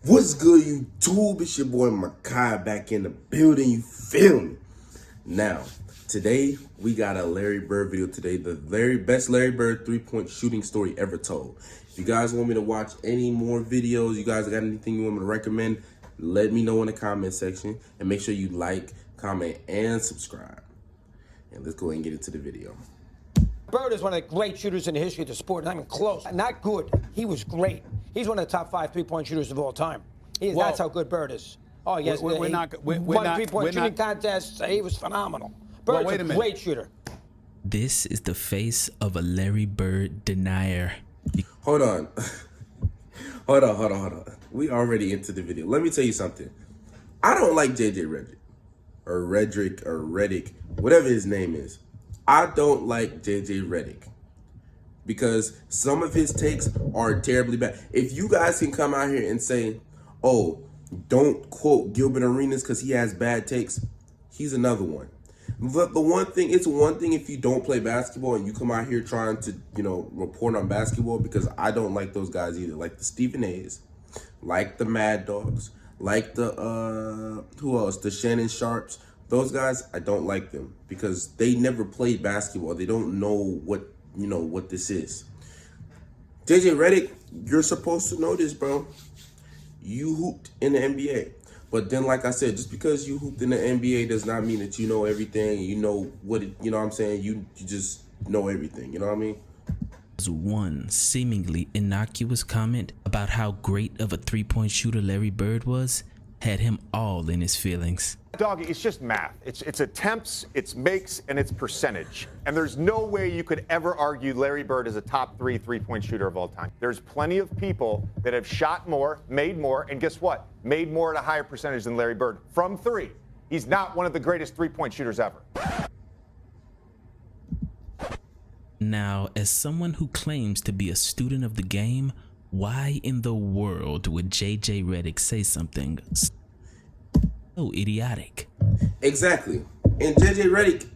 What's good, YouTube? It's your boy Mekhi back in the building. You feel me? Now, today we got a Larry Bird video today. The best Larry Bird three-point shooting story ever told. If you guys want me to watch any more videos, you guys got anything you want me to recommend, let me know in the comment section. And make sure you like, comment, and subscribe. And let's go ahead and get into the video. Bird is one of the great shooters in the history of the sport. Not even close. Not good. He was great. He's one of the top 5 three-point shooters of all time. That's how good Bird is. Oh, yes. We're not three-point shooting contests. He was phenomenal. Bird's a great shooter. This is the face of a Larry Bird denier. Hold on. Hold on. We already into the video. Let me tell you something. I don't like JJ Redick, whatever his name is. I don't like JJ Redick because some of his takes are terribly bad. If you guys can come out here and say, oh, don't quote Gilbert Arenas because he has bad takes, he's another one. But it's one thing if you don't play basketball and you come out here trying to, report on basketball, because I don't like those guys either. Like the Stephen A's, like the Mad Dogs, like the, who else? The Shannon Sharps. Those guys, I don't like them because they never played basketball. They don't know what this is. JJ Redick, you're supposed to know this, bro. You hooped in the NBA. But then, like I said, just because you hooped in the NBA does not mean that you know everything. You know what it, you know what I'm saying? You just know everything, you know what I mean? One seemingly innocuous comment about how great of a three-point shooter Larry Bird was had him all in his feelings. Doggy, it's just math. It's attempts, it's makes, and it's percentage. And there's no way you could ever argue Larry Bird is a top 3 three-point shooter of all time. There's plenty of people that have shot more, and guess what? Made more at a higher percentage than Larry Bird from 3. He's not one of the greatest three-point shooters ever. Now, as someone who claims to be a student of the game, why in the world would JJ Redick say something so idiotic? Exactly. And JJ Redick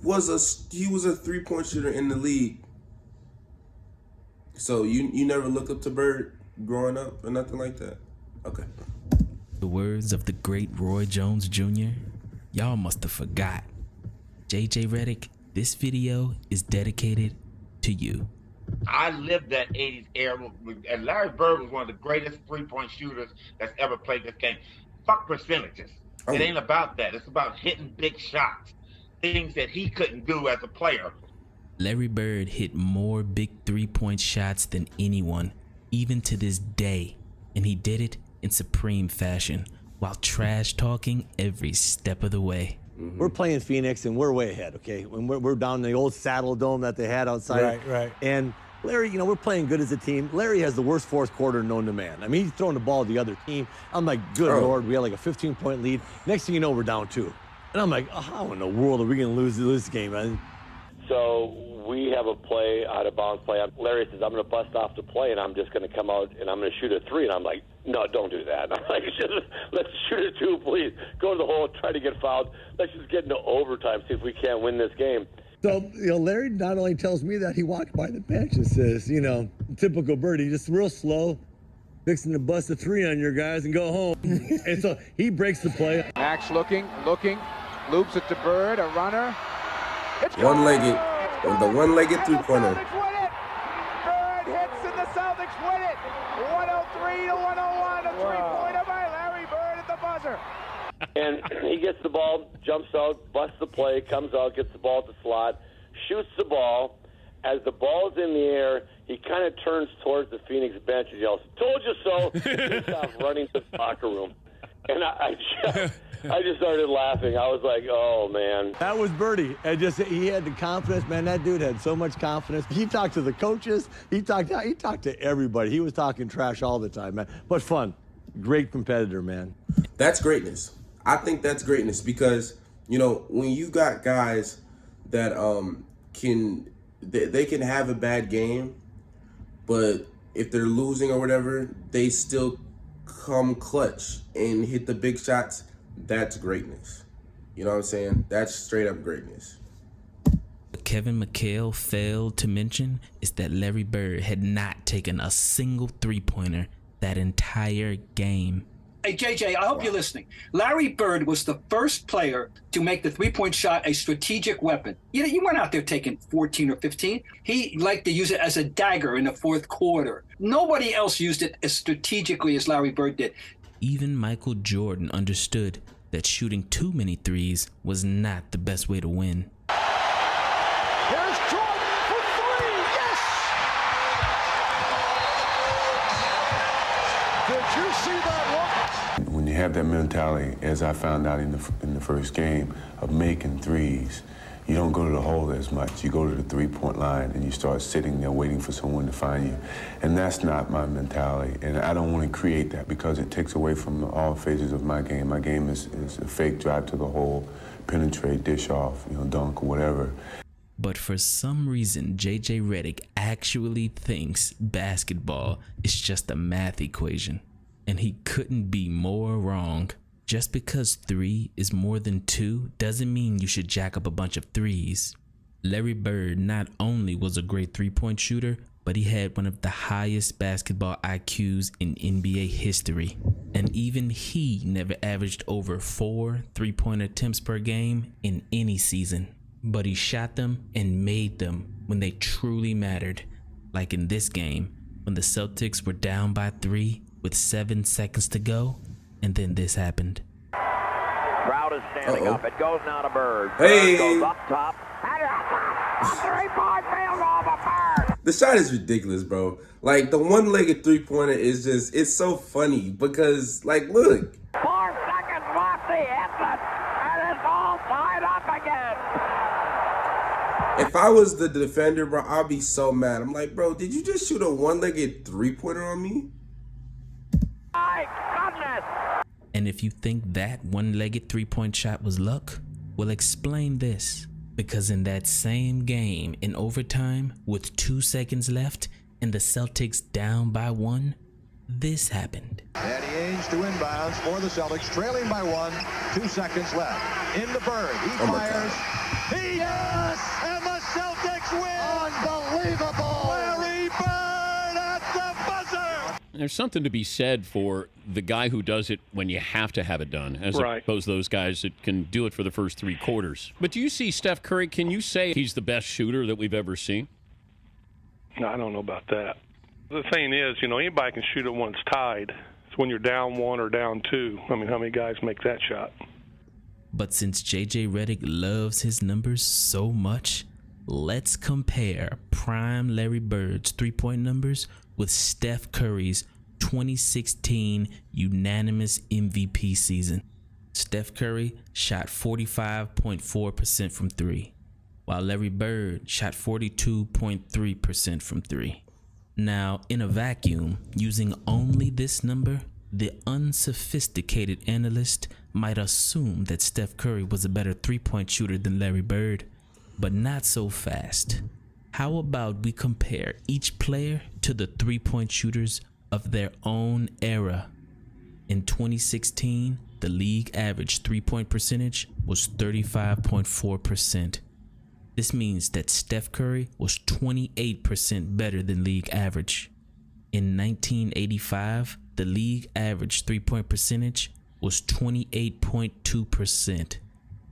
was a three-point shooter in the league. So you never look up to Bird growing up or nothing like that? Okay. The words of the great Roy Jones Jr., y'all must have forgot. JJ Redick, this video is dedicated to you. I lived that 80s era, and Larry Bird was one of the greatest three-point shooters that's ever played this game. Fuck percentages. Oh. It ain't about that. It's about hitting big shots, things that he couldn't do as a player. Larry Bird hit more big three-point shots than anyone, even to this day, and he did it in supreme fashion while trash talking every step of the way. We're playing Phoenix, and we're way ahead, okay? When we're down in the old Saddle Dome that they had outside. Right. And Larry, we're playing good as a team. Larry has the worst fourth quarter known to man. I mean, he's throwing the ball to the other team. I'm like, good Lord, we had like a 15-point lead. Next thing you know, we're down 2. And I'm like, oh, how in the world are we going to lose this game, man? So we have a play, out of bounds play. Larry says, I'm going to bust off the play, and I'm just going to come out, and I'm going to shoot a 3. And I'm like, no, don't do that. I'm like, let's shoot a 2, please. Go to the hole, try to get fouled. Let's just get into overtime, see if we can't win this game. So, Larry not only tells me that, he walks by the bench and says, typical Bird, he's just real slow, fixing to bust a 3 on your guys and go home. And so he breaks the play. Max looking, loops it to Bird, a runner. It's One-legged, the one-legged three-pointer. Bird hits and the Celtics win it. 103 to 101. A three-pointer by Larry Bird at the buzzer. And he gets the ball, jumps out, busts the play, comes out, gets the ball at the slot, shoots the ball. As the ball's in the air, he kind of turns towards the Phoenix bench and yells, "Told you so!" He's off running to the locker room. And I just started laughing. I was like, oh, man. That was Birdie. And he had the confidence. Man, that dude had so much confidence. He talked to the coaches. He talked to everybody. He was talking trash all the time, man. But fun. Great competitor, man. That's greatness. I think that's greatness because, when you got guys that they can have a bad game, but if they're losing or whatever, they still come clutch and hit the big shots. That's greatness. You know what I'm saying? That's straight up greatness. What Kevin McHale failed to mention is that Larry Bird had not taken a single three-pointer that entire game. Hey, JJ, I hope you're listening. Larry Bird was the first player to make the three-point shot a strategic weapon. You weren't out there taking 14 or 15. He liked to use it as a dagger in the fourth quarter. Nobody else used it as strategically as Larry Bird did. Even Michael Jordan understood that shooting too many threes was not the best way to win. Here's Jordan for three. Yes! Did you see that look? When you have that mentality, as I found out in the first game, of making threes, you don't go to the hole as much. You go to the three-point line and you start sitting there waiting for someone to find you. And that's not my mentality. And I don't want to create that because it takes away from all phases of my game. My game is a fake drive to the hole, penetrate, dish off, dunk, or whatever. But for some reason, JJ Redick actually thinks basketball is just a math equation. And he couldn't be more wrong. Just because 3 is more than 2 doesn't mean you should jack up a bunch of threes. Larry Bird not only was a great three-point shooter, but he had one of the highest basketball IQs in NBA history. And even he never averaged over 4 three-point attempts per game in any season. But he shot them and made them when they truly mattered. Like in this game, when the Celtics were down by 3 with 7 seconds to go, and then this happened. Crowd is standing up. It goes now to Bird. Hey. Bird goes up top. The shot is ridiculous, bro. Like, the one-legged three-pointer is just, it's so funny because, like, look. 4 seconds left, he hits it, and it's all tied up again. If I was the defender, bro, I'd be so mad. I'm like, bro, did you just shoot a one-legged three-pointer on me? My goodness. And if you think that one-legged three-point shot was luck, well, explain this. Because in that same game, in overtime, with 2 seconds left, and the Celtics down by 1, this happened. Danny Ainge to inbounds for the Celtics, trailing by 1, 2 seconds left. Into Bird, he fires. Yes! And the Celtics win! Unbelievable! Larry Bird at the buzzer! There's something to be said for the guy who does it when you have to have it done, as opposed to those guys that can do it for the first 3 quarters. But do you see Steph Curry? Can you say he's the best shooter that we've ever seen? No, I don't know about that. The thing is, anybody can shoot it when it's tied. It's when you're down 1 or down 2. I mean, how many guys make that shot? But since JJ Redick loves his numbers so much, let's compare prime Larry Bird's three-point numbers with Steph Curry's 2016 unanimous MVP season. Steph Curry shot 45.4% from 3, while Larry Bird shot 42.3% from 3. Now, in a vacuum, using only this number, the unsophisticated analyst might assume that Steph Curry was a better three-point shooter than Larry Bird, but not so fast. How about we compare each player to the three-point shooters of their own era? In 2016, the league average three-point percentage was 35.4%. This means that Steph Curry was 28% better than league average. In 1985, the league average three-point percentage was 28.2%.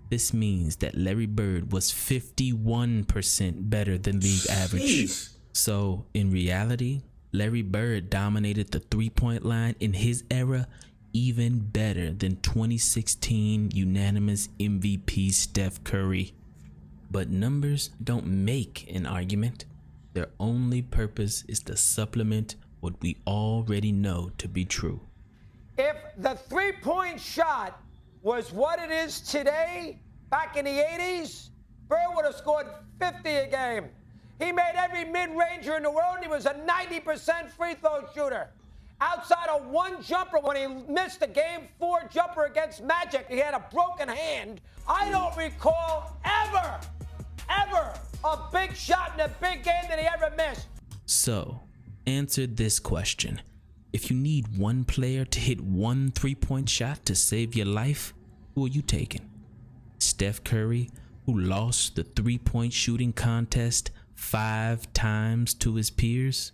This means that Larry Bird was 51% better than league average. So, in reality, Larry Bird dominated the three-point line in his era even better than 2016 unanimous MVP Steph Curry. But numbers don't make an argument. Their only purpose is to supplement what we already know to be true. If the three-point shot was what it is today, back in the 80s, Bird would have scored 50 a game. He made every mid-ranger in the world, and he was a 90% free throw shooter. Outside of one jumper, when he missed the Game 4 jumper against Magic, he had a broken hand. I don't recall ever a big shot in a big game that he ever missed. So, answer this question. If you need one player to hit one three-point shot to save your life, who are you taking? Steph Curry, who lost the three-point shooting contest 5 times to his peers?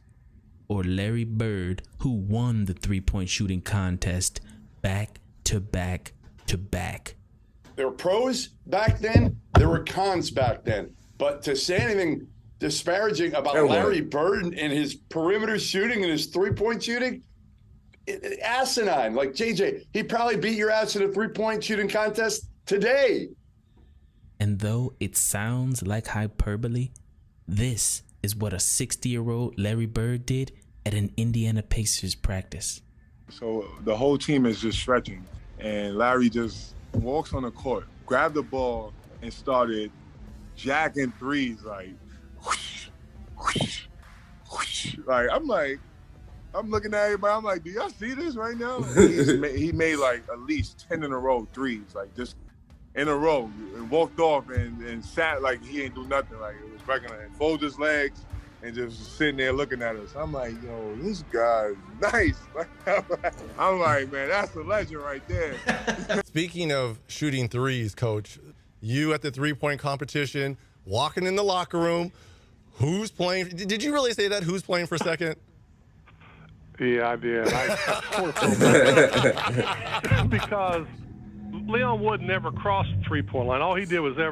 or Larry Bird, who won the three-point shooting contest back to back to back. There were pros back then, there were cons back then. But to say anything disparaging about Larry Bird and his perimeter shooting and his three-point shooting, asinine. Like, JJ, he probably beat your ass in a three-point shooting contest today. And though it sounds like hyperbole, this is what a 60-year-old Larry Bird did at an Indiana Pacers practice. So the whole team is just stretching, and Larry just walks on the court, grabbed the ball, and started jacking threes like, whoosh, whoosh, whoosh. Like, I'm looking at everybody, I'm like, do y'all see this right now? He made like at least 10 in a row threes, like just in a row, and walked off and sat like he ain't do nothing, like it was regular, and folded his legs and just sitting there looking at us. I'm like, yo, this guy's nice. I'm like, man, that's a legend right there. Speaking of shooting threes, Coach, you at the three-point competition, walking in the locker room, who's playing? Did you really say that? Who's playing for second? Yeah, I did. Because Leon Wood never crossed the three-point line. All he did was he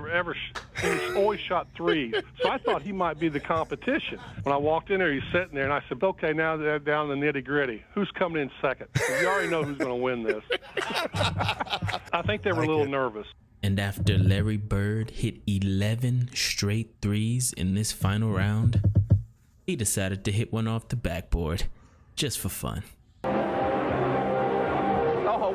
always shot threes. So I thought he might be the competition. When I walked in there, he's sitting there, and I said, okay, now they're down to the nitty-gritty. Who's coming in second? You already know who's going to win this. I think they were a little nervous. And after Larry Bird hit 11 straight threes in this final round, he decided to hit one off the backboard just for fun. Oh,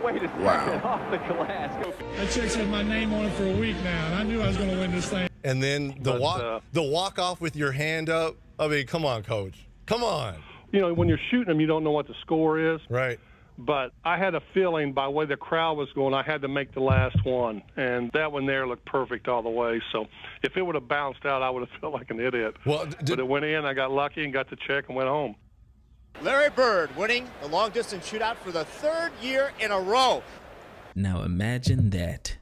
wait a second. Wow. Off the glass. That chick's had my name on it for a week now, and I knew I was going to win this thing. And then the walk off with your hand up. I mean, come on, Coach. Come on. You know, when you're shooting them, you don't know what the score is. Right. But I had a feeling by the way the crowd was going, I had to make the last one. And that one there looked perfect all the way. So if it would have bounced out, I would have felt like an idiot. Well, but it went in, I got lucky and got the check and went home. Larry Bird winning the long-distance shootout for the third year in a row. Now imagine that.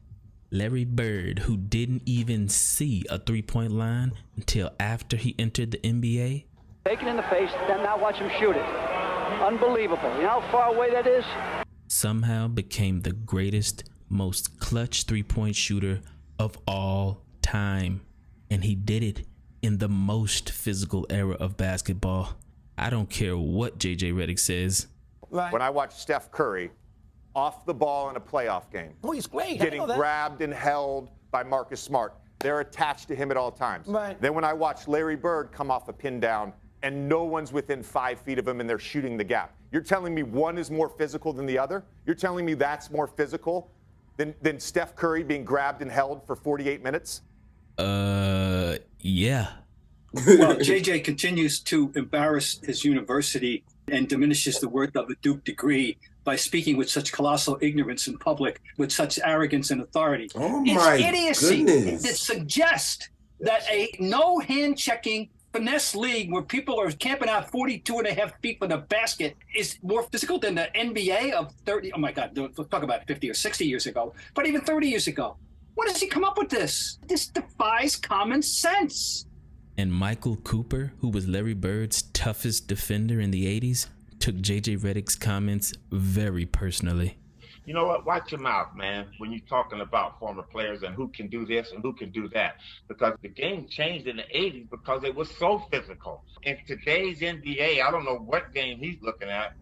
Larry Bird, who didn't even see a three-point line until after he entered the NBA. Take it in the face, then now watch him shoot it. Unbelievable. You know how far away that is? Somehow became the greatest, most clutch three-point shooter of all time. And he did it in the most physical era of basketball. I don't care what JJ Redick says. Right. When I watch Steph Curry off the ball in a playoff game, oh, he's great. getting grabbed and held by Marcus Smart, they're attached to him at all times. Right. Then when I watch Larry Bird come off a pin down and no one's within 5 feet of him and they're shooting the gap, you're telling me one is more physical than the other? You're telling me that's more physical than Steph Curry being grabbed and held for 48 minutes? Yeah. Well, JJ continues to embarrass his university and diminishes the worth of a Duke degree by speaking with such colossal ignorance in public, with such arrogance and authority. Oh it's my idiocy goodness. that suggests that a no hand-checking finesse league where people are camping out 42.5 feet for the basket is more physical than the NBA of 30. Oh my God, let's talk about 50 or 60 years ago, but even 30 years ago. When does he come up with this? This defies common sense. And Michael Cooper, who was Larry Bird's toughest defender in the 80s, took JJ Redick's comments very personally. You know what? Watch your mouth, man, when you're talking about former players and who can do this and who can do that. Because the game changed in the 80s because it was so physical. In today's NBA, I don't know what game he's looking at.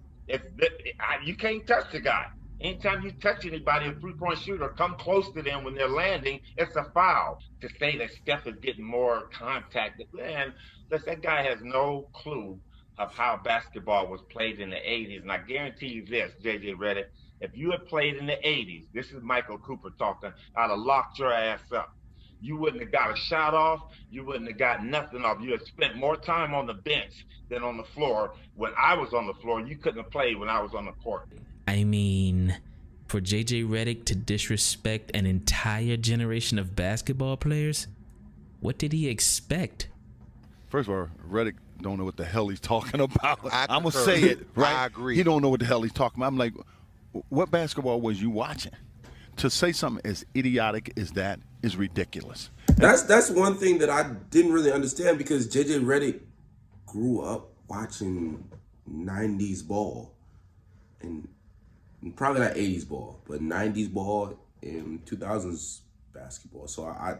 You can't touch the guy. Anytime you touch anybody, a three-point shooter, come close to them when they're landing, it's a foul. To say that Steph is getting more contact, man, that guy has no clue of how basketball was played in the 80s. And I guarantee you this, JJ Redick, if you had played in the 80s, this is Michael Cooper talking, I'd have locked your ass up. You wouldn't have got a shot off. You wouldn't have got nothing off. You had spent more time on the bench than on the floor. When I was on the floor, you couldn't have played when I was on the court. I mean, for JJ Redick to disrespect an entire generation of basketball players, what did he expect? First of all, Redick don't know what the hell he's talking about. I'm going to concur. say it, right? I agree. He don't know what the hell he's talking about. I'm like, what basketball was you watching? To say something as idiotic as that is ridiculous. That's one thing that I didn't really understand, because JJ Redick grew up watching 90s ball, and probably not 80s ball, but 90s ball and 2000s basketball. So I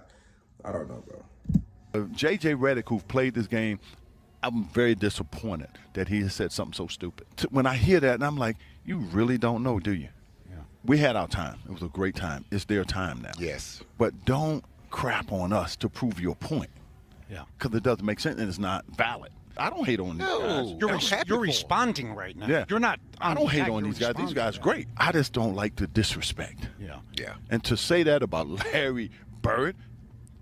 don't know, bro. J.J. Redick, who played this game, I'm very disappointed that he has said something so stupid. When I hear that, and I'm like, you really don't know, do you? Yeah. We had our time. It was a great time. It's their time now. Yes. But don't crap on us to prove your point. Yeah. Because it doesn't make sense and it's not valid. I don't hate on these guys. You're responding right now. Yeah. You're not. I don't hate on these guys. These guys are great. I just don't like the disrespect. Yeah. Yeah. And to say that about Larry Bird,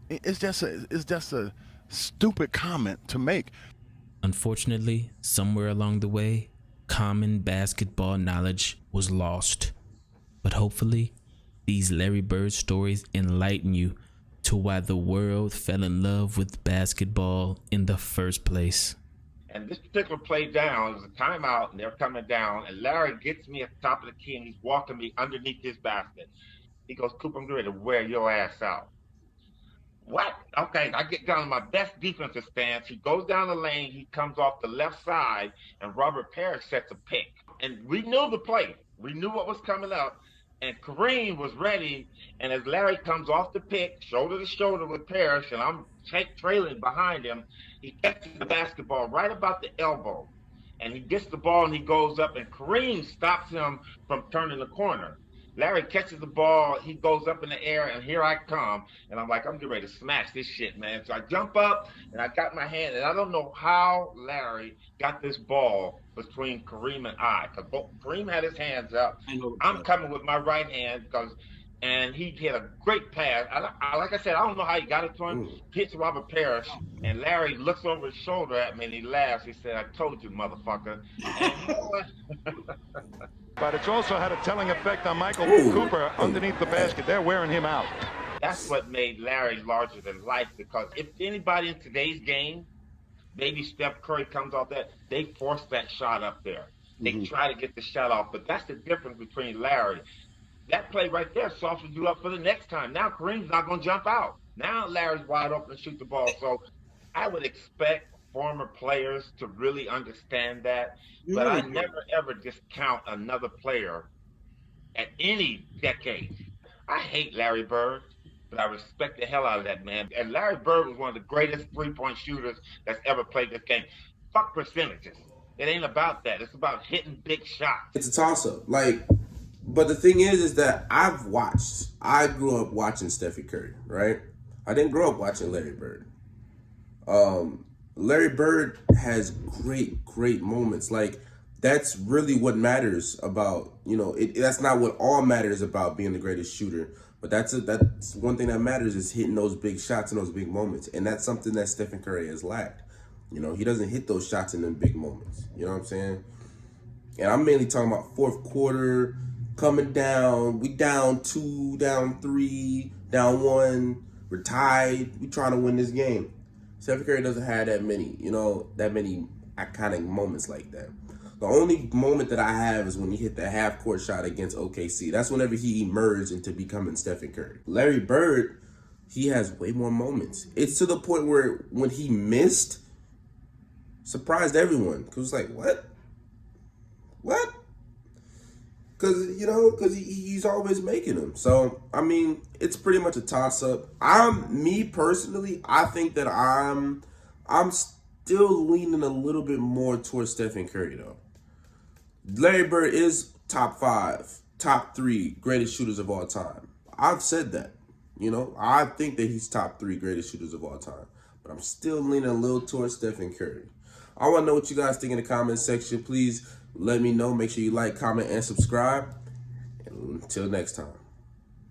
it's just a stupid comment to make. Unfortunately, somewhere along the way, common basketball knowledge was lost. But hopefully, these Larry Bird stories enlighten you to why the world fell in love with basketball in the first place. And this particular play down, it was a timeout, and they're coming down, and Larry gets me at the top of the key, and he's walking me underneath this basket. He goes, "Coop, I'm ready to wear your ass out." What? Okay, I get down to my best defensive stance. He goes down the lane. He comes off the left side, and Robert Parrish sets a pick. And we knew the play. We knew what was coming up. And Kareem was ready. And as Larry comes off the pick, shoulder to shoulder with Parrish, and I'm trailing behind him, he catches the basketball right about the elbow. And he gets the ball, and he goes up, and Kareem stops him from turning the corner. Larry catches the ball, he goes up in the air, and here I come. And I'm like, I'm getting ready to smash this shit, man. So I jump up, and I got my hand, and I don't know how Larry got this ball between Kareem and I. Because Kareem had his hands up. I'm coming with my right hand, and he hit a great pass. Like I said, I don't know how he got it to him. Hits Robert Parrish, and Larry looks over his shoulder at me, and he laughs. He said, "I told you, motherfucker." And you know what? But it's also had a telling effect on Michael Cooper underneath the basket. They're wearing him out. That's what made Larry larger than life, because if anybody in today's game, maybe Steph Curry comes off that, they force that shot up there. They try to get the shot off, but that's the difference between Larry. That play right there softens you up for the next time. Now Kareem's not going to jump out. Now Larry's wide open and shoot the ball. So I would expect former players to really understand that, but I never ever discount another player at any decade. I hate Larry Bird, but I respect the hell out of that man. And Larry Bird was one of the greatest three-point shooters that's ever played this game. Fuck percentages. It ain't about that. It's about hitting big shots. It's a toss-up. But the thing is that I grew up watching Stephen Curry, right? I didn't grow up watching Larry Bird. Larry Bird has great moments. That's really what matters about, that's not what all matters about being the greatest shooter. But that's one thing that matters, is hitting those big shots in those big moments. And that's something that Stephen Curry has lacked. He doesn't hit those shots in them big moments. You know what I'm saying? And I'm mainly talking about fourth quarter, coming down. We down 2, down 3, down 1. We're tied. We trying to win this game. Stephen Curry doesn't have that many iconic moments like that. The only moment that I have is when he hit the half-court shot against OKC. That's whenever he emerged into becoming Stephen Curry. Larry Bird, he has way more moments. It's to the point where when he missed, surprised everyone. Because it's like, what? Because he's always making them. So, it's pretty much a toss-up. Me personally, I think that I'm still leaning a little bit more towards Stephen Curry, though. Larry Bird is top 5, top 3 greatest shooters of all time. I've said that. I think that he's top 3 greatest shooters of all time. But I'm still leaning a little towards Stephen Curry. I want to know what you guys think in the comment section. Please let me know. Make sure you like, comment, and subscribe. And until next time.